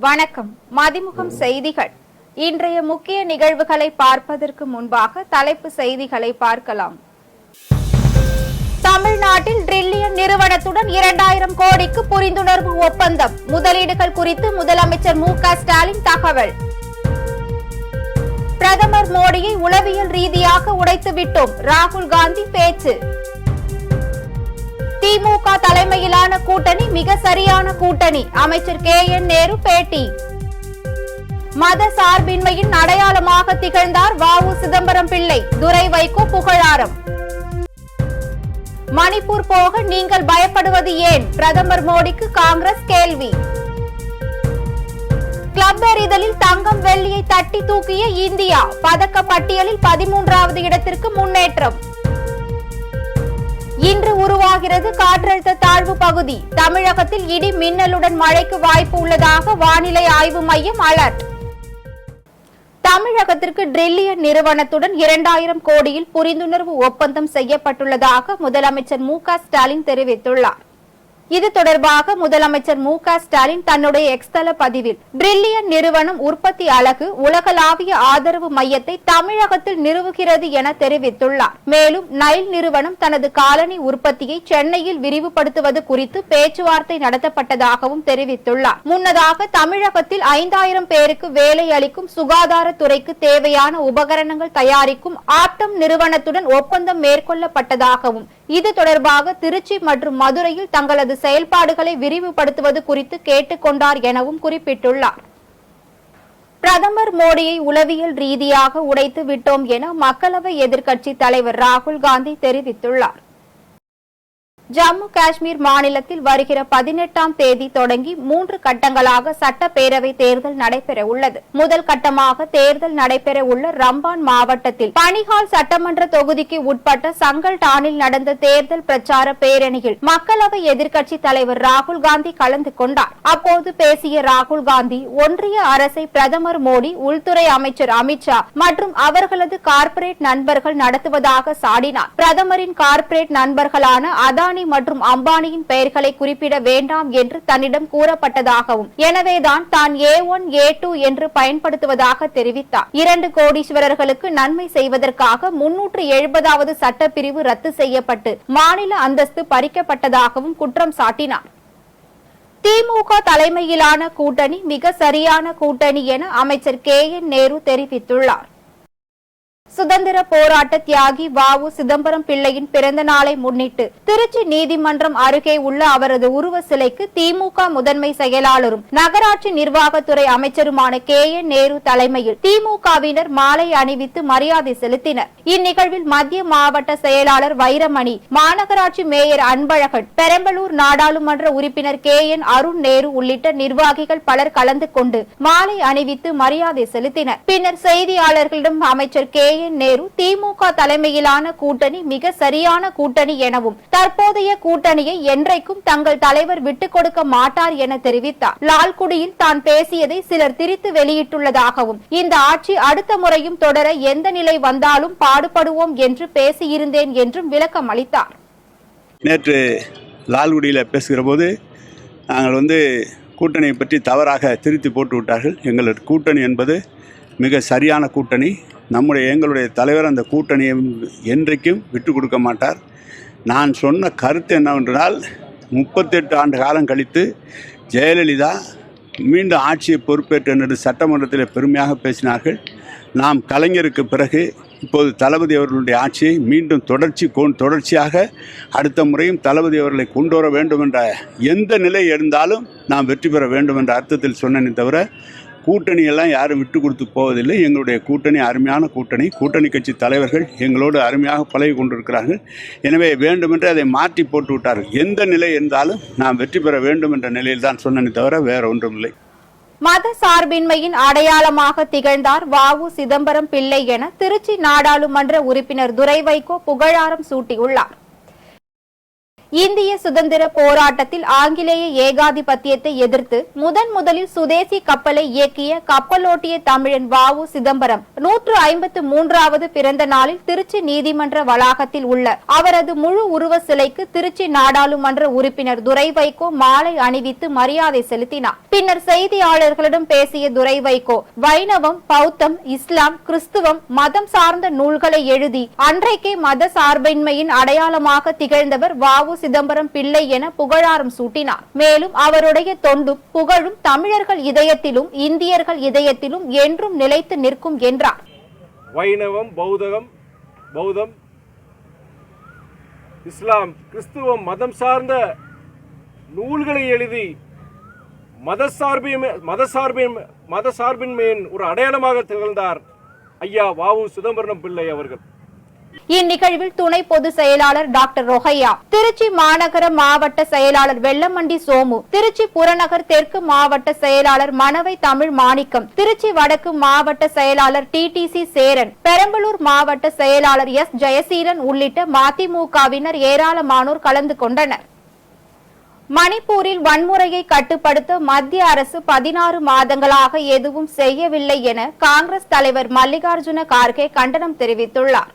வணக்கம். மதிமுகம் செய்திகள். இன்றைய முக்கிய நிகழ்வுகளை பார்ப்பதற்கு முன்பாக தலைப்பு செய்திகளை பார்க்கலாம். தமிழ்நாட்டில் ட்ரில்லியன் நிறுவனத்துடன் 2000 கோடிக்கு புரிந்துணர்வு ஒப்பந்தம். முதலீடுகள் குறித்து முதலமைச்சர் மு.க. ஸ்டாலின் தகவல். பிரதமர் மோடியை உளவியல் ரீதியாக உடைத்து விட்டோம், ராகுல் காந்தி பேச்சு. திமுக தலைமையிலான கூட்டணி மிக சரியான கூட்டணி, அமைச்சர் கே.என். நேரு பேட்டி. மத சார்பின்மையின் அடையாளமாக திகழ்ந்தார் வ.உ. சிதம்பரம் பிள்ளை, துரை வைகோ புகழாரம். மணிப்பூர் போக நீங்கள் பயப்படுவது ஏன், பிரதமர் மோடிக்கு காங்கிரஸ் கேள்வி. கிளப் எறிதலில் தங்கம் வெள்ளியை தட்டி தூக்கிய இந்தியா, பதக்க பட்டியலில் 13வது இடத்திற்கு முன்னேற்றம். இன்று உருவாகிறது காற்றழுத்த தாழ்வு பகுதி, தமிழகத்தில் இடி மின்னலுடன் மழைக்கு வாய்ப்பு உள்ளதாக வானிலை ஆய்வு மையம் அலர்ட். தமிழகத்திற்கு ட்ரில்லியன் நிறுவனத்துடன் 2000 கோடியில் புரிந்துணர்வு ஒப்பந்தம் செய்யப்பட்டுள்ளதாக முதலமைச்சர் மு.க. ஸ்டாலின் தெரிவித்துள்ளார். இது தொடர்பாக முதலமைச்சர் மு.க. ஸ்டாலின் தன்னுடைய எக்ஸ்தல பதிவில் ட்ரில்லியன் நிறுவனம் உற்பத்தி அலகு உலகளாவிய ஆதரவு மையத்தை தமிழகத்தில் நிறுவுகிறது என தெரிவித்துள்ளார். மேலும் நைல் நிறுவனம் தனது காலனி உற்பத்தியை சென்னையில் விரிவுபடுத்துவது குறித்து பேச்சுவார்த்தை நடத்தப்பட்டதாகவும் தெரிவித்துள்ளார். முன்னதாக தமிழகத்தில் 5000 பேருக்கு வேலை அளிக்கும் சுகாதாரத்துறைக்கு தேவையான உபகரணங்கள் தயாரிக்கும் ஆப்டம் நிறுவனத்துடன் ஒப்பந்தம் மேற்கொள்ளப்பட்டதாகவும், இது தொடர்பாக திருச்சி மற்றும் மதுரையில் தங்களது செயல்பாடுகளை விரிவுபடுத்துவது குறித்து கேட்டுக் கொண்டார் எனவும் குறிப்பிட்டுள்ளார். பிரதமர் மோடியை உளவியல் ரீதியாக உடைத்து விட்டோம் என மக்களவை எதிர்க்கட்சி தலைவர் ராகுல் காந்தி தெரிவித்துள்ளார். ஜம்மு காஷ்மீர் மாநிலத்தில் வருகிற 18ஆம் தேதி தொடங்கி 3 கட்டங்களாக சட்டப்பேரவை தேர்தல் நடைபெற உள்ளது. முதல் கட்டமாக தேர்தல் நடைபெற உள்ள ரம்பான் மாவட்டத்தில் பனிஹால் சட்டமன்ற தொகுதிக்கு உட்பட்ட சங்கல்டானில் நடந்த தேர்தல் பிரச்சார பேரணியில் மக்களவை எதிர்க்கட்சி தலைவர் ராகுல் காந்தி கலந்து கொண்டார். அப்போது பேசிய ராகுல் காந்தி, ஒன்றிய அரசை பிரதமர் மோடி, உள்துறை அமைச்சர் அமித்ஷா மற்றும் அவர்களது கார்ப்பரேட் நண்பர்கள் நடத்துவதாக சாடினார். பிரதமரின் கார்ப்பரேட் நண்பர்களான அதானி மற்றும் அம்பானியின் பெயர்களை குறிப்பிட வேண்டாம் என்று தன்னிடம் கூறப்பட்டதாகவும், எனவேதான் தான் A1 A2 என்று பயன்படுத்துவதாக தெரிவித்தார். 2 கோடீஸ்வரர்களுக்கு நன்மை செய்வதற்காக 370வது சட்டப்பிரிவு ரத்து செய்யப்பட்டு மாநில அந்தஸ்து பறிக்கப்பட்டதாகவும் குற்றம் சாட்டினார். திமுக தலைமையிலான கூட்டணி மிக சரியான கூட்டணி என அமைச்சர் கே.என். நேரு தெரிவித்துள்ளார். சுதந்திர போராட்ட தியாகி வ.உ. சிதம்பரம் பிள்ளையின் பிறந்த நாளை முன்னிட்டு திருச்சி நீதிமன்றம் அருகே உள்ள அவரது உருவ சிலைக்கு திமுக முதன்மை செயலாளரும் நகராட்சி நிர்வாகத்துறை அமைச்சருமான கே.என். நேரு தலைமையில் திமுகவினர் மாலை அணிவித்து மரியாதை செலுத்தினர். இந்நிகழ்வில் மத்திய மாவட்ட செயலாளர் வைரமணி, மாநகராட்சி மேயர் அன்பழகன், பெரம்பலூர் நாடாளுமன்ற உறுப்பினர் கே.என். அருண் நேரு உள்ளிட்ட நிர்வாகிகள் பலர் கலந்து கொண்டு மாலை அணிவித்து மரியாதை செலுத்தினர். பின்னர் செய்தியாளர்களிடம் அமைச்சர் கே.என். நேரு, திமுக தலைமையிலான கூட்டணி மிக சரியான கூட்டணி எனவும், தற்போதைய கூட்டணியை என்றைக்கும் தங்கள் தலைவர் விட்டுக் கொடுக்க மாட்டார் என தெரிவித்தார். லால்குடியில் தான் பேசியதை சிலர் திரித்து வெளியிட்டுள்ளதாகவும், இந்த ஆட்சி அடுத்த முறையும் தொடர எந்த நிலை வந்தாலும் பாடுபடுவோம் என்று பேசியிருந்தேன் என்றும் விளக்கம் அளித்தார். நேற்று லால்குடியில் பேசுகிற போது நாங்கள் கூட்டணியை பற்றி தவறாக திருத்தி போட்டு விட்டார்கள். எங்களது கூட்டணி என்பது மிக சரியான கூட்டணி. எங்களுடைய தலைவர் அந்த கூட்டணியை என்றைக்கும் விட்டு கொடுக்க மாட்டார். நான் சொன்ன கருத்து என்னவென்றால், 38 ஆண்டு காலம் கழித்து ஜெயலலிதா மீண்டும் ஆட்சியை பொறுப்பேற்று என்று சட்டமன்றத்தில் பெருமையாக பேசினார்கள். நாம் கலைஞருக்கு பிறகு இப்போது தளபதி அவர்களுடைய ஆட்சியை மீண்டும் தொடர்ச்சியாக அடுத்த முறையும் தளபதி அவர்களை கொண்டு வர வேண்டும் என்ற எந்த நிலை இருந்தாலும் நாம் வெற்றி பெற வேண்டும் என்ற அர்த்தத்தில் சொன்னேனே தவிர, கூட்டணியெல்லாம் யாரும் விட்டு கொடுத்து போவதில்லை. எங்களுடைய கூட்டணி அருமையான கூட்டணி. கூட்டணி கட்சி தலைவர்கள் எங்களோடு அருமையாக பழகி கொண்டிருக்கிறார்கள். எனவே வேண்டுமென்று அதை மாற்றி போட்டு விட்டார்கள். எந்த நிலை இருந்தாலும் நாம் வெற்றி பெற வேண்டும் என்ற நிலையில் தான் சொன்னேனே தவிர வேற ஒன்றுமில்லை. மத சார்பின்மையின் அடையாளமாக திகழ்ந்தார் வ.உ. சிதம்பரம் பிள்ளை என திருச்சி நாடாளுமன்ற உறுப்பினர் துரை வைகோ புகழாரம் சூட்டியுள்ளார். இந்திய சுதந்திர போராட்டத்தில் ஆங்கிலேய ஏகாதிபத்தியத்தை எதிர்த்து முதலில் சுதேசி கப்பலை இயக்கிய கப்பலோட்டிய தமிழன் வ.உ. சிதம்பரம் 153வது பிறந்த நாளில் திருச்சி நீதிமன்ற வளாகத்தில் உள்ள அவரது முழு உருவ சிலைக்கு திருச்சி நாடாளுமன்ற உறுப்பினர் துரை வைகோ மாலை அணிவித்து மரியாதை செலுத்தினார். பின்னர் செய்தியாளர்களிடம் பேசிய துரை வைகோ, வைணவம், பௌத்தம், இஸ்லாம், கிறிஸ்துவம் மதம் சார்ந்த நூல்களை எழுதி அன்றைக்கே மத சார்பின்மையின் அடையாளமாக திகழ்ந்தவர் வ.உ. சிதம்பரம் பிள்ளை என புகழாரம் சூட்டினார். மேலும் அவருடைய தொண்டும் புகழும் தமிழர்கள் இதயத்திலும் இந்தியர்கள் இதயத்திலும் என்றும் நிலைத்து நிற்கும் என்றார். வைணவம், பௌத்தம், இஸ்லாம், கிறிஸ்துவம் மதம் சார்ந்த நூல்களை எழுதி மத சார்பின்மையின் ஒரு அடையாளமாக திகழ்ந்தார் ஐயா வ.உ. சிதம்பரம் பிள்ளை அவர்கள். இந்நிகழ்வில் துணை பொதுச் செயலாளர் டாக்டர் ரொஹையா, திருச்சி மாநகர மாவட்ட செயலாளர் வெள்ளமண்டி சோமு, திருச்சி புறநகர் தெற்கு மாவட்ட செயலாளர் மணவை தமிழ் மாணிக்கம், திருச்சி வடக்கு மாவட்ட செயலாளர் டி.சி. சேரன், பெரம்பலூர் மாவட்ட செயலாளர் எஸ். ஜெயசீலன் உள்ளிட்ட மதிமுகவினர் ஏராளமானோர் கலந்து கொண்டனர். மணிப்பூரில் வன்முறையை கட்டுப்படுத்த மத்திய அரசு 16 மாதங்களாக எதுவும் செய்யவில்லை என காங்கிரஸ் தலைவர் மல்லிகார்ஜுன கார்கே கண்டனம் தெரிவித்துள்ளார்.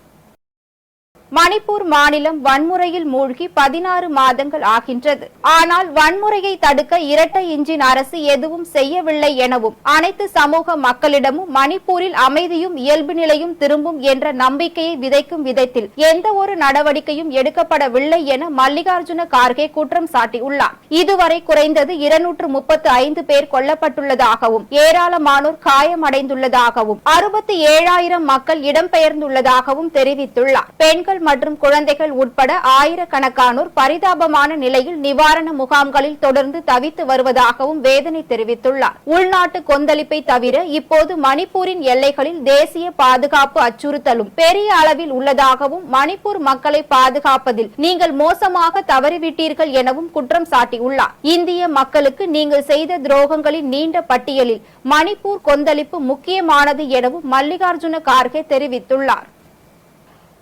மணிப்பூர் மாநிலம் வன்முறையில் மூழ்கி 16 மாதங்கள் ஆகின்றது. ஆனால் வன்முறையை தடுக்க இரட்டை இன்ஜின் அரசு எதுவும் செய்யவில்லை எனவும் அனைத்து சமூக மக்களிடமும் மணிப்பூரில் அமைதியும் இயல்பு நிலையும் திரும்பும் என்ற நம்பிக்கையை விதைக்கும் விதத்தில் எந்த ஒரு நடவடிக்கையும் எடுக்கப்படவில்லை என மல்லிகார்ஜுன கார்கே குற்றம் சாட்டியுள்ளார். இதுவரை குறைந்தது 235 பேர் கொல்லப்பட்டுள்ளதாகவும் ஏராளமானோர் காயமடைந்துள்ளதாகவும் 67,000 மக்கள் இடம்பெயர்ந்துள்ளதாகவும் தெரிவித்துள்ளார். பெண்கள் மற்றும் குழந்தைகள் உட்பட ஆயிரக்கணக்கானோர் பரிதாபமான நிலையில் நிவாரண முகாம்களில் தொடர்ந்து தவித்து வருவதாகவும் வேதனை தெரிவித்துள்ளார். உள்நாட்டு கொந்தளிப்பை தவிர இப்போது மணிப்பூரின் எல்லைகளில் தேசிய பாதுகாப்பு அச்சுறுத்தலும் பெரிய அளவில் உள்ளதாகவும் மணிப்பூர் மக்களை பாதுகாப்பதில் நீங்கள் மோசமாக தவறிவிட்டீர்கள் எனவும் குற்றம் சாட்டியுள்ளார். இந்திய மக்களுக்கு நீங்கள் செய்த துரோகங்களின் நீண்ட பட்டியலில் மணிப்பூர் கொந்தளிப்பு முக்கியமானது எனவும் மல்லிகார்ஜுன கார்கே தெரிவித்துள்ளார்.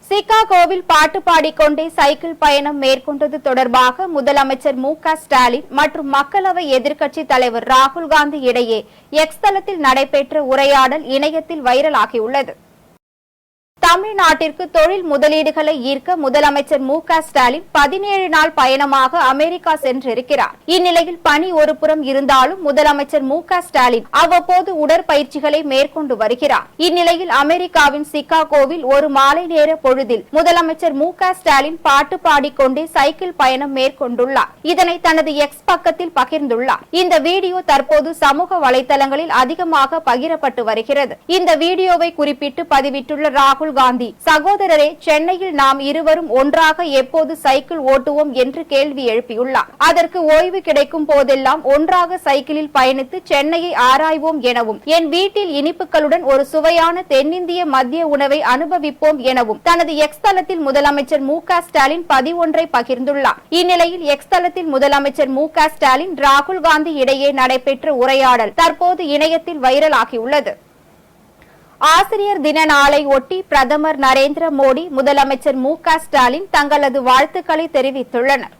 சிகாகோவில் பாட்டு பாடிக்கொண்டே சைக்கிள் பயணம் மேற்கொண்டது தொடர்பாக முதலமைச்சர் மு.க. ஸ்டாலின் மற்றும் மக்களவை எதிர்க்கட்சித் தலைவர் ராகுல் காந்தி இடையே எக்ஸ் தளத்தில் நடைபெற்ற உரையாடல் இணையத்தில் வைரலாகியுள்ளது. தமிழ்நாட்டிற்கு தொழில் முதலீடுகளை ஈர்க்க முதலமைச்சர் மு.க. ஸ்டாலின் 17 நாள் பயணமாக அமெரிக்கா சென்றிருக்கிறார். இந்நிலையில் பணி ஒருபுறம் இருந்தாலும் முதலமைச்சர் மு.க. ஸ்டாலின் அவ்வப்போது உடற்பயிற்சிகளை மேற்கொண்டு வருகிறார். இந்நிலையில் அமெரிக்காவின் சிகாகோவில் ஒரு மாலை நேர பொழுதில் முதலமைச்சர் மு.க. ஸ்டாலின் பாட்டு பாடிக்கொண்டே சைக்கிள் பயணம் மேற்கொண்டுள்ளார். இதனை தனது எக்ஸ் பக்கத்தில் பகிர்ந்துள்ளார். இந்த வீடியோ தற்போது சமூக வலைதளங்களில் அதிகமாக பகிரப்பட்டு வருகிறது. இந்த வீடியோவை குறிப்பிட்டு பதிவிட்டுள்ள ராகுல் காந்தி, சகோதரரே, சென்னையில் நாம் இருவரும் ஒன்றாக எப்போது சைக்கிள் ஓட்டுவோம் என்று கேள்வி எழுப்பியுள்ளார். அதற்கு ஓய்வு கிடைக்கும் போதெல்லாம் ஒன்றாக சைக்கிளில் பயணித்து சென்னையை ஆராய்வோம் எனவும் என் வீட்டில் இனிப்புகளுடன் ஒரு சுவையான தென்னிந்திய மத்திய உணவை அனுபவிப்போம் எனவும் தனது எக்ஸ் தளத்தில் முதலமைச்சர் மு.க. ஸ்டாலின் பதிவொன்றை பகிர்ந்துள்ளார். இந்நிலையில் எக்ஸ் தளத்தில் முதலமைச்சர் மு.க. ஸ்டாலின் ராகுல் காந்தி இடையே நடைபெற்ற உரையாடல் தற்போது இணையத்தில் வைரலாகியுள்ளது. ஆசிரியர் தின நாளை ஒட்டி பிரதமர் நரேந்திர மோடி, முதலமைச்சர் மு.க. ஸ்டாலின் தங்களது வாழ்த்துக்களை தெரிவித்துள்ளனர்.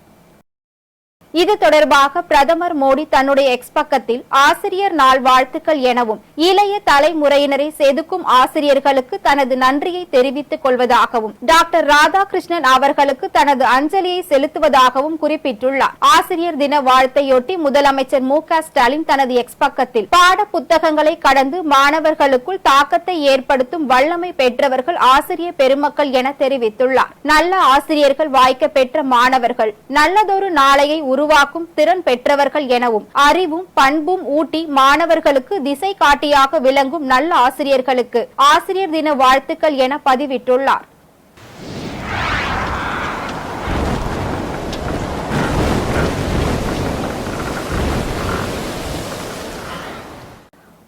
இது தொடர்பாக பிரதமர் மோடி தன்னுடைய எக்ஸ் பக்கத்தில் ஆசிரியர் நாள் வாழ்த்துக்கள் எனவும் இளைய தலைமுறையினரை செதுக்கும் ஆசிரியர்களுக்கு தனது நன்றியை தெரிவித்துக் கொள்வதாகவும் டாக்டர் ராதாகிருஷ்ணன் அவர்களுக்கு தனது அஞ்சலியை செலுத்துவதாகவும் குறிப்பிட்டுள்ளார். ஆசிரியர் தின வாழ்த்தையொட்டி முதலமைச்சர் மு.க. ஸ்டாலின் தனது எக்ஸ் பக்கத்தில் பாட புத்தகங்களை கடந்து மாணவர்களுக்குள் தாக்கத்தை ஏற்படுத்தும் வல்லமை பெற்றவர்கள் ஆசிரியர் பெருமக்கள் என தெரிவித்துள்ளார். நல்ல ஆசிரியர்கள் வாய்க்க பெற்ற மாணவர்கள் நல்லதொரு நாளையை உருவாக்கும் திறன் பெற்றவர்கள் எனவும் அறிவும் பண்பும் ஊட்டி மாணவர்களுக்கு திசை காட்டியாக விளங்கும் நல்ல ஆசிரியர்களுக்கு ஆசிரியர் தின வாழ்த்துக்கள் என பதிவிட்டுள்ளார்.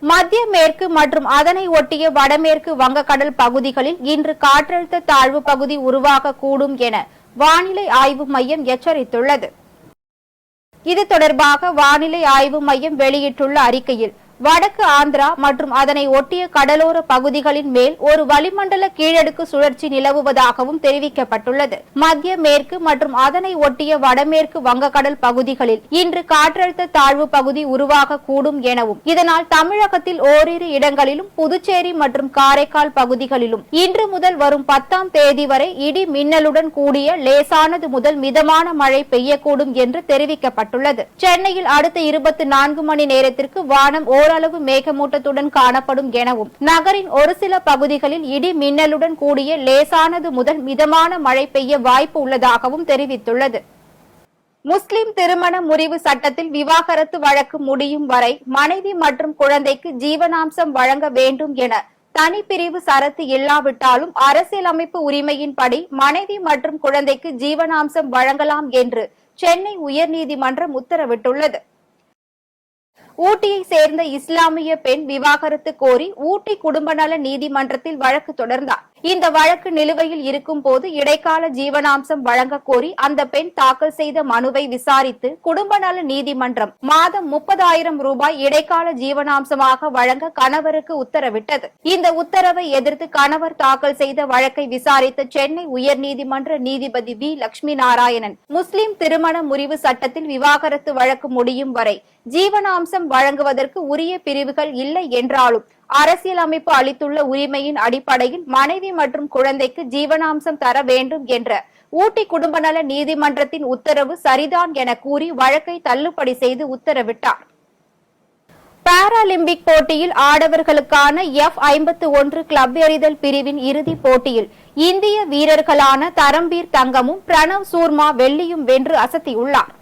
மத்திய மேற்கு மற்றும் அதனை ஒட்டிய வடமேற்கு வங்கக்கடல் பகுதிகளில் இன்று காற்றழுத்த தாழ்வு பகுதி உருவாகக்கூடும் என வானிலை ஆய்வு மையம் எச்சரித்துள்ளது. இது தொடர்பாக வானிலை ஆய்வு மையம் வெளியிட்டுள்ள அறிக்கையில், வடக்கு ஆந்திரா மற்றும் அதனை ஒட்டிய கடலோர பகுதிகளின் மேல் ஒரு வளிமண்டல கீழடுக்கு சுழற்சி நிலவுவதாகவும் தெரிவிக்கப்பட்டுள்ளது. மத்திய மேற்கு மற்றும் அதனை ஒட்டிய வடமேற்கு வங்கக்கடல் பகுதிகளில் இன்று காற்றழுத்த தாழ்வு பகுதி உருவாகக்கூடும் எனவும், இதனால் தமிழகத்தில் ஓரிரு இடங்களிலும் புதுச்சேரி மற்றும் காரைக்கால் பகுதிகளிலும் இன்று முதல் வரும் 10ஆம் தேதி வரை இடி மின்னலுடன் கூடிய லேசானது முதல் மிதமான மழை பெய்யக்கூடும் என்று தெரிவிக்கப்பட்டுள்ளது. சென்னையில் அடுத்த 24 மணி நேரத்திற்கு வானம் ஓரளவு மேகமூட்டத்துடன் காணப்படும் எனவும், நகரின் ஒரு சில பகுதிகளில் இடி மின்னலுடன் கூடிய லேசானது முதல் மிதமான மழை பெய்ய வாய்ப்பு உள்ளதாகவும் தெரிவித்துள்ளது. முஸ்லிம் திருமண முறிவு சட்டத்தில் விவாகரத்து வழக்கு முடியும் வரை மனைவி மற்றும் குழந்தைக்கு ஜீவனாம்சம் வழங்க வேண்டும் என தனிப்பிரிவு சரத்து இல்லாவிட்டாலும் அரசியலமைப்பு உரிமையின்படி மனைவி மற்றும் குழந்தைக்கு ஜீவனாம்சம் வழங்கலாம் என்று சென்னை உயர்நீதிமன்றம் உத்தரவிட்டுள்ளது. ஊட்டியை சேர்ந்த இஸ்லாமிய பெண் விவாகரத்து கோரி ஊட்டி குடும்ப நல நீதிமன்றத்தில் வழக்கு தொடர்ந்தார். இந்த வழக்கு நிலுவையில் இருக்கும் போது இடைக்கால ஜீவனாம்சம் வழங்க கோரி அந்த பெண் தாக்கல் செய்த மனுவை விசாரித்து குடும்ப நல நீதிமன்றம் மாதம் 30,000 ரூபாய் இடைக்கால ஜீவனாம்சமாக வழங்க கணவருக்கு உத்தரவிட்டது. இந்த உத்தரவை எதிர்த்து கணவர் தாக்கல் செய்த வழக்கை விசாரித்த சென்னை உயர்நீதிமன்ற நீதிபதி வி. லட்சுமி நாராயணன், முஸ்லிம் திருமண முறிவு சட்டத்தில் விவாகரத்து வழக்கு முடியும் வரை ஜீவனாம்சம் வழங்குவதற்கு உரிய பிரிவுகள் இல்லை என்றாலும் அரசியலமைப்பு அளித்துள்ள உரிமையின் அடிப்படையில் மனைவி மற்றும் குழந்தைக்கு ஜீவனாம்சம் தர வேண்டும் என்ற ஊட்டி குடும்ப நல நீதிமன்றத்தின் உத்தரவு சரிதான் என கூறி வழக்கை தள்ளுபடி செய்து உத்தரவிட்டார். பாராலிம்பிக் போட்டியில் ஆடவர்களுக்கான F51 கிளப் எறிதல் பிரிவின் இறுதிப் போட்டியில் இந்திய வீரர்களான தரம்பீர் தங்கமும் பிரணவ் சூர்மா வெள்ளியும் வென்று அசத்தியுள்ளார்.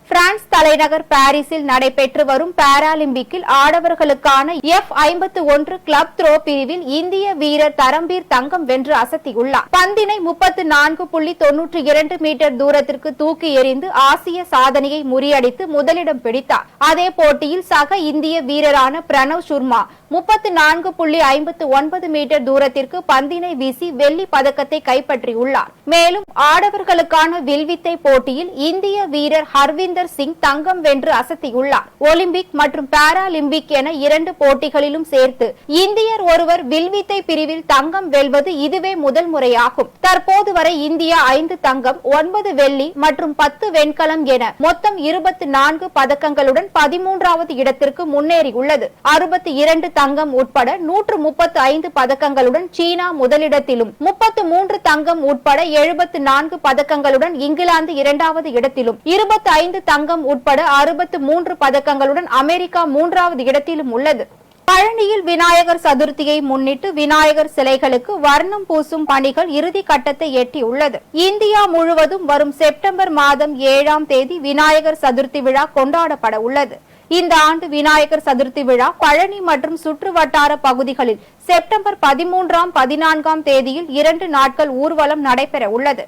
பிரான்ஸ் தலைநகர் பாரிஸில் நடைபெற்று வரும் பாராலிம்பிக்கில் ஆடவர்களுக்கான F51 கிளப் த்ரோ பிரிவில் இந்திய வீரர் தரம்பீர் தங்கம் வென்று அசத்தியுள்ளார். பந்தினை 34.92 மீட்டர் தூரத்திற்கு தூக்கி எறிந்து ஆசிய சாதனையை முறியடித்து முதலிடம் பிடித்தார். அதே போட்டியில் சக இந்திய வீரரான பிரணவ் சர்மா 34.59 மீட்டர் தூரத்திற்கு பந்தினை வீசி வெள்ளி பதக்கத்தை கைப்பற்றியுள்ளார். மேலும் ஆடவர்களுக்கான வில்வித்தை போட்டியில் இந்திய வீரர் ஹர்விந்தர் சிங் தங்கம் வென்று அசத்தியுள்ளார். ஒலிம்பிக் மற்றும் பாராலிம்பிக் என 2 போட்டிகளிலும் சேர்த்து இந்தியர் ஒருவர் வில்வித்தை பிரிவில் தங்கம் வெல்வது இதுவே முதல் முறையாகும். தற்போது வரை இந்தியா 5 தங்கம், 9 வெள்ளி மற்றும் 10 வெண்கலம் என மொத்தம் 24 பதக்கங்களுடன் 13வது இடத்திற்கு முன்னேறியுள்ளது. 62 தங்கம் உட்பட 135 பதக்கங்களுடன் சீனா முதலிடத்திலும், 33 தங்கம் உட்பட 74 பதக்கங்களுடன் இங்கிலாந்து 2வது இடத்திலும், 25 தங்கம் உட்பட 63 பதக்கங்களுடன் அமெரிக்கா 3வது இடத்திலும் உள்ளது. பழனியில் விநாயகர் சதுர்த்தியை முன்னிட்டு விநாயகர் சிலைகளுக்கு வர்ணம் பூசும் பணிகள் இறுதி கட்டத்தை எட்டியுள்ளது. இந்தியா முழுவதும் வரும் செப்டம்பர் மாதம் 7ஆம் தேதி விநாயகர் சதுர்த்தி விழா கொண்டாடப்பட உள்ளது. இந்த ஆண்டு விநாயகர் சதுர்த்தி விழா பழனி மற்றும் சுற்று வட்டார பகுதிகளில் செப்டம்பர் 13ஆம் 14ஆம் தேதியில் 2 நாட்கள் ஊர்வலம் நடைபெற உள்ளது.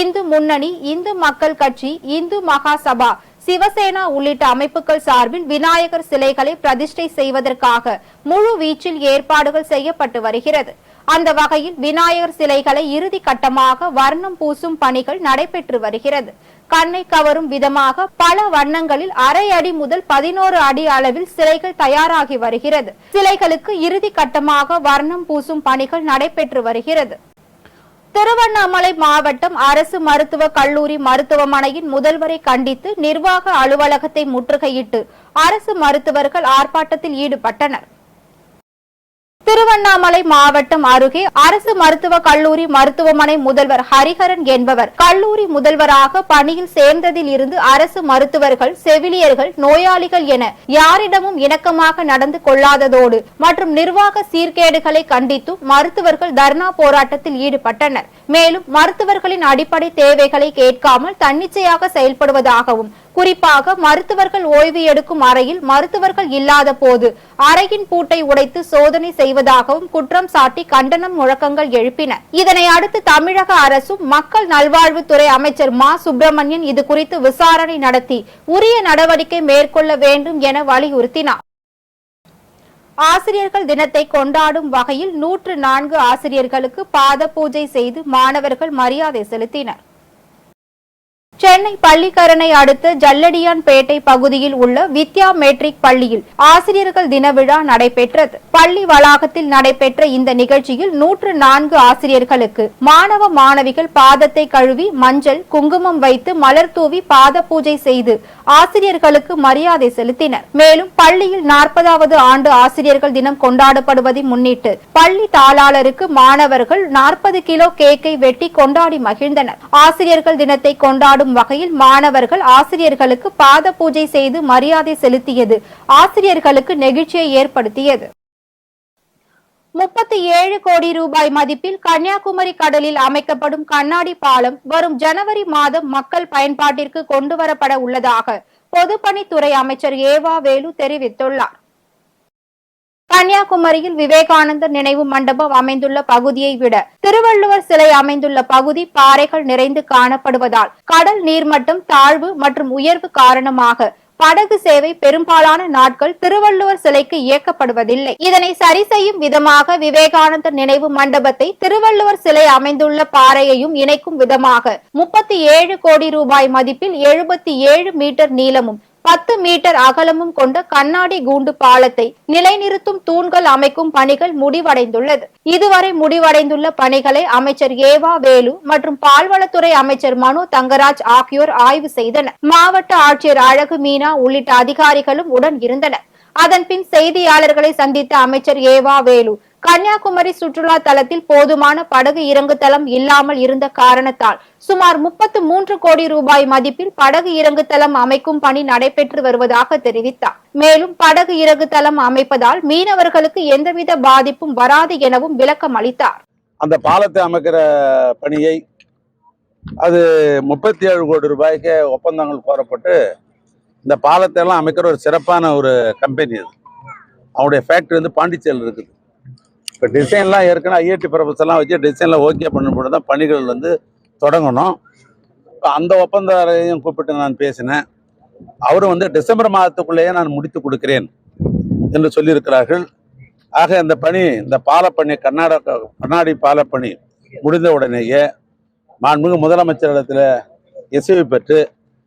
இந்து முன்னணி, இந்து மக்கள் கட்சி, இந்து மகாசபா, சிவசேனா உள்ளிட்ட அமைப்புகள் சார்பில் விநாயகர் சிலைகளை பிரதிஷ்டை செய்வதற்காக முழு வீச்சில் ஏற்பாடுகள் செய்யப்பட்டு வருகிறது. அந்த வகையில் விநாயகர் சிலைகளை இறுதி கட்டமாக வர்ணம் பூசும் பணிகள் நடைபெற்று வருகிறது. கண்ணை கவரும் விதமாக பல வண்ணங்களில் அரை அடி முதல் 11 அடி அளவில் சிலைகள் தயாராகி வருகிறது. சிலைகளுக்கு இறுதி கட்டமாக வர்ணம் பூசும் பணிகள் நடைபெற்று வருகிறது. திருவண்ணாமலை மாவட்டம் அரசு மருத்துவக் கல்லூரி மருத்துவமனையின் முதல்வரை கண்டித்து நிர்வாக அலுவலகத்தை முற்றுகையிட்டு அரசு மருத்துவர்கள் ஆர்ப்பாட்டத்தில் ஈடுபட்டனர். திருவண்ணாமலை மாவட்டம் அருகே அரசு மருத்துவக் கல்லூரி மருத்துவமனை முதல்வர் ஹரிஹரன் என்பவர் கல்லூரி முதல்வராக பணியில் சேர்ந்ததில் இருந்து அரசு மருத்துவர்கள், செவிலியர்கள், நோயாளிகள் என யாரிடமும் இணக்கமாக நடந்து கொள்ளாததோடு மற்றும் நிர்வாக சீர்கேடுகளை கண்டித்தும் மருத்துவர்கள் தர்ணா போராட்டத்தில் ஈடுபட்டனர். மேலும் மருத்துவர்களின் அடிப்படை தேவைகளை கேட்காமல் தன்னிச்சையாக செயல்படுவதாகவும், குறிப்பாக மருத்துவர்கள் ஓய்வு எடுக்கும் அறையில் மருத்துவர்கள் இல்லாத போது அறையின் பூட்டை உடைத்து சோதனை செய்வதாகவும் குற்றம் சாட்டி கண்டனம் முழக்கங்கள் எழுப்பின. இதனை அடுத்து தமிழக அரசும் மக்கள் நல்வாழ்வுத்துறை அமைச்சர் மா. சுப்பிரமணியன் இது குறித்து விசாரணை நடத்தி உரிய நடவடிக்கை மேற்கொள்ள வேண்டும் என வலியுறுத்தினார். ஆசிரியர்கள் தினத்தை கொண்டாடும் வகையில் 104 ஆசிரியர்களுக்கு பாத பூஜை செய்து மாணவர்கள் மரியாதை செலுத்தினர். சென்னை பள்ளிக்கரணை அடுத்த ஜல்லடியான்பேட்டை பகுதியில் உள்ள வித்யா மெட்ரிக் பள்ளியில் ஆசிரியர்கள் தின விழா நடைபெற்றது. பள்ளி வளாகத்தில் நடைபெற்ற இந்த நிகழ்ச்சியில் 104 ஆசிரியர்களுக்கு மாணவ மாணவிகள் பாதத்தை கழுவி மஞ்சள் குங்குமம் வைத்து மலர் தூவி பாத பூஜை செய்து ஆசிரியர்களுக்கு மரியாதை செலுத்தினர். மேலும் பள்ளியில் 40வது ஆண்டு ஆசிரியர்கள் தினம் கொண்டாடப்படுவதை முன்னிட்டு பள்ளி தாளாளருக்கு மாணவர்கள் 40 கிலோ கேக்கை வெட்டி கொண்டாடி மகிழ்ந்தனர். ஆசிரியர்கள் தினத்தை கொண்டாடும் வகையில் மாணவர்கள் ஆசிரியர்களுக்கு பாத பூஜை செய்து மரியாதை செலுத்தியது ஆசிரியர்களுக்கு நெகிழ்ச்சியை ஏற்படுத்தியது. 37 கோடி ரூபாய் மதிப்பில் கன்னியாகுமரி கடலில் அமைக்கப்படும் கண்ணாடி பாலம் வரும் ஜனவரி மாதம் மக்கள் பயன்பாட்டிற்கு கொண்டுவரப்பட உள்ளதாக பொதுப்பணித்துறை அமைச்சர் ஏவா வேலு தெரிவித்துள்ளார். கன்னியாகுமரியில் விவேகானந்தர் நினைவு மண்டபம் அமைந்துள்ள பகுதியை விட திருவள்ளுவர் சிலை அமைந்துள்ள பகுதி பாறைகள் நிறைந்து காணப்படுவதால் கடல் நீர்மட்டம் தாழ்வு மற்றும் உயர்வு காரணமாக படகு சேவை பெரும்பாலான நாட்கள் திருவள்ளுவர் சிலைக்கு இயக்கப்படுவதில்லை. இதனை சரி செய்யும் விதமாக விவேகானந்தர் நினைவு மண்டபத்தை திருவள்ளுவர் சிலை அமைந்துள்ள பாறையையும் இணைக்கும் விதமாக 37 கோடி ரூபாய் மதிப்பில் 77 மீட்டர் நீளமும் 10 மீட்டர் அகலமும் கொண்ட கண்ணாடி கூண்டு பாலத்தை நிலைநிறுத்தும் தூண்கள் அமைக்கும் பணிகள் முடிவடைந்துள்ளது. இதுவரை முடிவடைந்துள்ள பணிகளை அமைச்சர் ஏவா வேலு மற்றும் பால்வளத்துறை அமைச்சர் மனு தங்கராஜ் ஆகியோர் ஆய்வு செய்தனர். மாவட்ட ஆட்சியர் அழகு மீனா உள்ளிட்ட அதிகாரிகளும் உடன் இருந்தனர். அதன்பின் செய்தியாளர்களை சந்தித்த அமைச்சர் ஏவா வேலு கன்னியாகுமரி சுற்றுலா தலத்தில் போதுமான படகு இறங்கு தளம் இல்லாமல் இருந்த காரணத்தால் சுமார் 33 கோடி ரூபாய் மதிப்பில் படகு இறங்கு தளம் அமைக்கும் பணி நடைபெற்று வருவதாக தெரிவித்தார். மேலும் படகு இறங்கு தளம் அமைப்பதால் மீனவர்களுக்கு எந்தவித பாதிப்பும் வராது எனவும் விளக்கம் அளித்தார். அந்த பாலத்தை அமைக்கிற பணியை அது 37 கோடி ரூபாய்க்கு ஒப்பந்தங்கள் கோரப்பட்டு இந்த பாலத்தை எல்லாம் அமைக்கிற ஒரு சிறப்பான ஒரு கம்பெனி அது. அவனுடைய ஃபேக்டரி வந்து பாண்டிச்சேரியில் இருக்குது. இப்போ டிசைன்லாம் ஏற்கனவே ஐஐடி ப்ரொஃபஸர்லாம் வச்சு டிசைனில் ஓகே பண்ணும்போது தான் பணிகள் வந்து தொடங்கணும். இப்போ அந்த ஒப்பந்தரையும் கூப்பிட்டு நான் பேசினேன். அவரும் வந்து டிசம்பர் மாதத்துக்குள்ளேயே நான் முடித்து கொடுக்கிறேன் என்று சொல்லியிருக்கிறார்கள். ஆக இந்த பணி, இந்த பாலப்பணி, கண்ணாடி பாலப்பணி முடிந்த உடனேயே மாண்புமிகு முதலமைச்சரிடத்தில் இசைவு பெற்று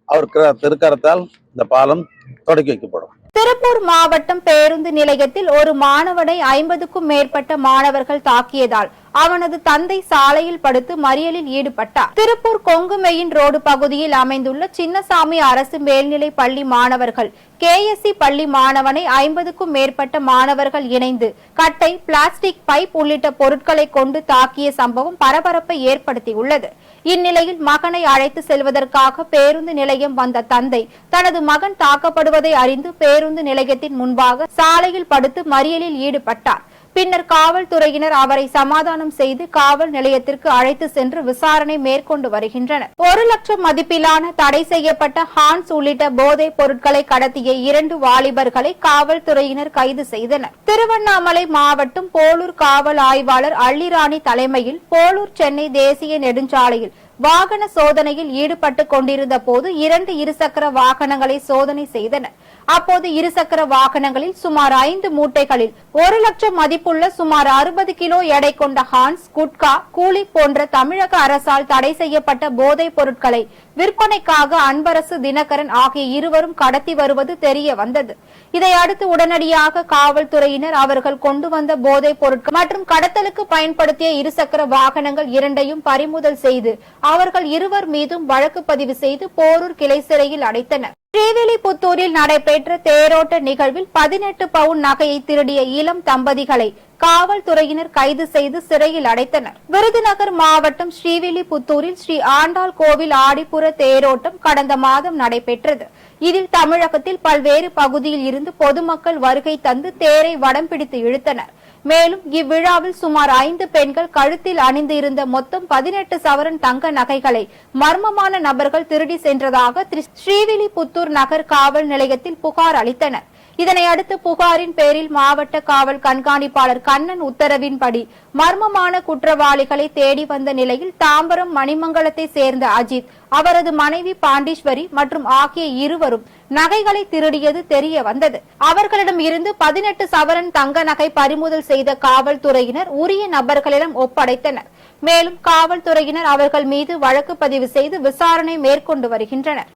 அவர் திருக்கரத்தால் இந்த பாலம் தொடக்கி வைக்கப்படும். திருப்பூர் மாவட்டம் பேருந்து நிலையத்தில் ஒரு மாணவனை 50க்கும் மேற்பட்ட மாணவர்கள் தாக்கியதால் அவனது தந்தை சாலையில் படுத்து மறியலில் ஈடுபட்டார். திருப்பூர் கொங்கு மெயின் ரோடு பகுதியில் அமைந்துள்ள சின்னசாமி அரசு மேல்நிலை பள்ளி மாணவர்கள் கேஎஸ்சி பள்ளி மாணவனை 50க்கும் மேற்பட்ட மாணவர்கள் இணைந்து கட்டை, பிளாஸ்டிக் பைப் உள்ளிட்ட பொருட்களை கொண்டு தாக்கிய சம்பவம் பரபரப்பை ஏற்படுத்தியுள்ளது. இந்நிலையில் மகனை அழைத்து செல்வதற்காக பேருந்து நிலையம் வந்த தந்தை தனது மகன் தாக்கப்படுவதை அறிந்து பேருந்து நிலையத்தின் முன்பாக சாலையில் படுத்து மறியலில் ஈடுபட்டார். பின்னர் காவல்துறையினர் அவரை சமாதானம் செய்து காவல் நிலையத்திற்கு அழைத்து சென்று விசாரணை மேற்கொண்டு வருகின்றனர். 1 லட்சம் மதிப்பிலான தடை செய்யப்பட்ட ஹான்ஸ் உள்ளிட்ட போதைப் பொருட்களை கடத்திய 2 வாலிபர்களை காவல்துறையினர் கைது செய்தனர். திருவண்ணாமலை மாவட்டம் போலூர் காவல் ஆய்வாளர் அள்ளிராணி தலைமையில் போலூர் சென்னை தேசிய நெடுஞ்சாலையில் வாகன சோதனையில் ஈடுபட்டு கொண்டிருந்த போது 2 இருசக்கர வாகனங்களை சோதனை செய்தனர். அப்போது இருசக்கர வாகனங்களில் சுமார் 5 மூட்டைகளில் 1 லட்சம் மதிப்புள்ள சுமார் 60 கிலோ எடை கொண்ட ஹான்ஸ், குட்கா, கூலி போன்ற தமிழக அரசால் தடை செய்யப்பட்ட போதைப் பொருட்களை விற்பனைக்காக அன்பரசு, தினகரன் ஆகிய இருவரும் கடத்தி வருவது தெரிய வந்தது. இதையடுத்து உடனடியாக காவல்துறையினர் அவர்கள் கொண்டு வந்த போதைப் பொருட்கள் மற்றும் கடத்தலுக்கு பயன்படுத்திய இருசக்கர வாகனங்கள் 2ஐயும் பறிமுதல் செய்து அவர்கள் இருவர் மீதும் வழக்கு பதிவு செய்து போரூர் கிளை சிறையில் அடைத்தனர். ஸ்ரீவில்லிபுத்தூரில் நடைபெற்ற தேரோட்ட நிகழ்வில் 18 பவுன் நகையை திருடிய இளம் தம்பதிகளை காவல்துறையினர் கைது செய்து சிறையில் அடைத்தனர். விருதுநகர் மாவட்டம் ஸ்ரீவில்லிபுத்தூரில் ஸ்ரீ ஆண்டாள் கோவில் ஆடிப்புற தேரோட்டம் கடந்த மாதம் நடைபெற்றது. இதில் தமிழகத்தில் பல்வேறு பகுதியில் இருந்து பொதுமக்கள் வருகை தந்து தேரை வடம் பிடித்து இழுத்தனர். மேலும் இவ்விழாவில் சுமார் 5 பெண்கள் கழுத்தில் அணிந்து இருந்த மொத்தம் 18 சவரன் தங்க நகைகளை மர்மமான நபர்கள் திருடி சென்றதாக ஸ்ரீவில்லிபுத்தூர் நகர் காவல் நிலையத்தில் புகார் அளித்தனர். இதனையடுத்து புகாரின் பேரில் மாவட்ட காவல் கண்காணிப்பாளர் கண்ணன் உத்தரவின்படி மர்மமான குற்றவாளிகளை தேடி வந்த நிலையில் தாம்பரம் மணிமங்கலத்தை சேர்ந்த அஜித், அவரது மனைவி பாண்டீஸ்வரி மற்றும் ஆகிய இருவரும் நகைகளை திருடியது தெரிய வந்தது. அவர்களிடம் இருந்து 18 சவரன் தங்க நகை பறிமுதல் செய்த காவல்துறையினர் உரிய நபர்களிடம் ஒப்படைத்தனர். மேலும் காவல்துறையினர் அவர்கள் மீது வழக்கு பதிவு செய்து விசாரணை மேற்கொண்டு வருகின்றனர்.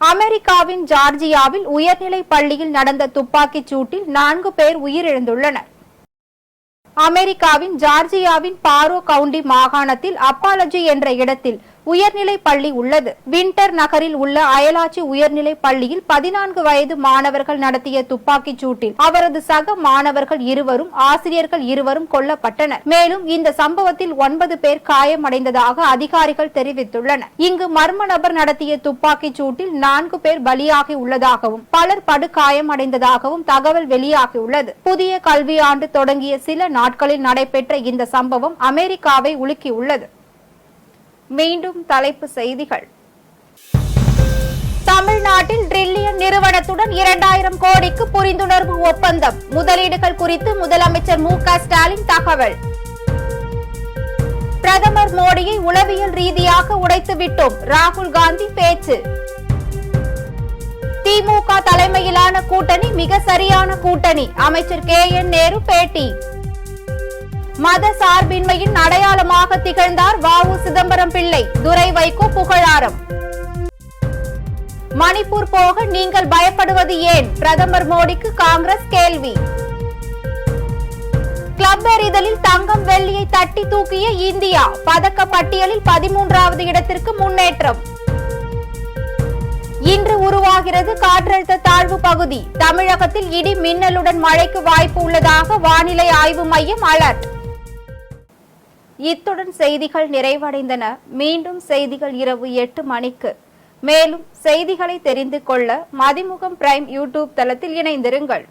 அமெரிக்காவின் ஜார்ஜியாவில் உயர்நிலை பள்ளியில் நடந்த துப்பாக்கிச் சூட்டில் 4 பேர் உயிரிழந்துள்ளனர். அமெரிக்காவின் ஜார்ஜியாவின் பாரோ கவுண்டி மாகாணத்தில் அப்பாலஜி என்ற இடத்தில் உயர்நிலை பள்ளி உள்ளது. வின்டர் நகரில் உள்ள அயலாச்சி உயர்நிலை பள்ளியில் 14 வயது மாணவர்கள் நடத்திய துப்பாக்கிச் சூட்டில் அவரது சக மாணவர்கள் 2 ஆசிரியர்கள் 2 கொல்லப்பட்டனர். மேலும் இந்த சம்பவத்தில் 9 பேர் காயமடைந்ததாக அதிகாரிகள் தெரிவித்துள்ளனர். இங்கு மர்ம நபர் நடத்திய துப்பாக்கிச் சூட்டில் 4 பேர் பலியாகி உள்ளதாகவும் பலர் படுகாயமடைந்ததாகவும் தகவல் வெளியாகியுள்ளது. புதிய கல்வியாண்டு தொடங்கிய சில நாட்களில் நடைபெற்ற இந்த சம்பவம் அமெரிக்காவை உலுக்கியுள்ளது. மீண்டும் தலைப்பு செய்திகள். தமிழ்நாட்டில் ட்ரில்லியன் நிறுவனத்துடன் 2000 கோடிக்கு புரிந்துணர்வு ஒப்பந்தம். முதலீடுகள் குறித்து முதலமைச்சர் மு.க. ஸ்டாலின் தகவல். பிரதமர் மோடியை உளவியல் ரீதியாக உடைத்து விட்டோம், ராகுல் காந்தி பேச்சு. திமுக தலைமையிலான கூட்டணி மிக சரியான கூட்டணி, அமைச்சர் கே.என். நேரு பேட்டி. மத சார்பின்மையின் அடையாளமாக திகழ்ந்தார் வாவு சிதம்பரம் பிள்ளை, துரை வைகோ புகழாரம். மணிப்பூர் போக நீங்கள் பயப்படுவது ஏன், பிரதமர் மோடிக்கு காங்கிரஸ் கேள்வி. கிளப் எறிதலில் தங்கம் வெள்ளியை தட்டி தூக்கிய இந்தியா, பதக்க பட்டியலில் 13வது இடத்திற்கு முன்னேற்றம். இன்று உருவாகிறது காற்றழுத்த தாழ்வு பகுதி, தமிழகத்தில் இடி மின்னலுடன் மழைக்கு வாய்ப்பு உள்ளதாக வானிலை ஆய்வு மையம் அலர்ட். இத்துடன் செய்திகள் நிறைவடைந்தன. மீண்டும் செய்திகள் இரவு 8 மணிக்கு. மேலும் செய்திகளை தெரிந்து கொள்ள மதிமுகம் பிரைம் யூடியூப் தளத்தில் இணைந்திருங்கள்.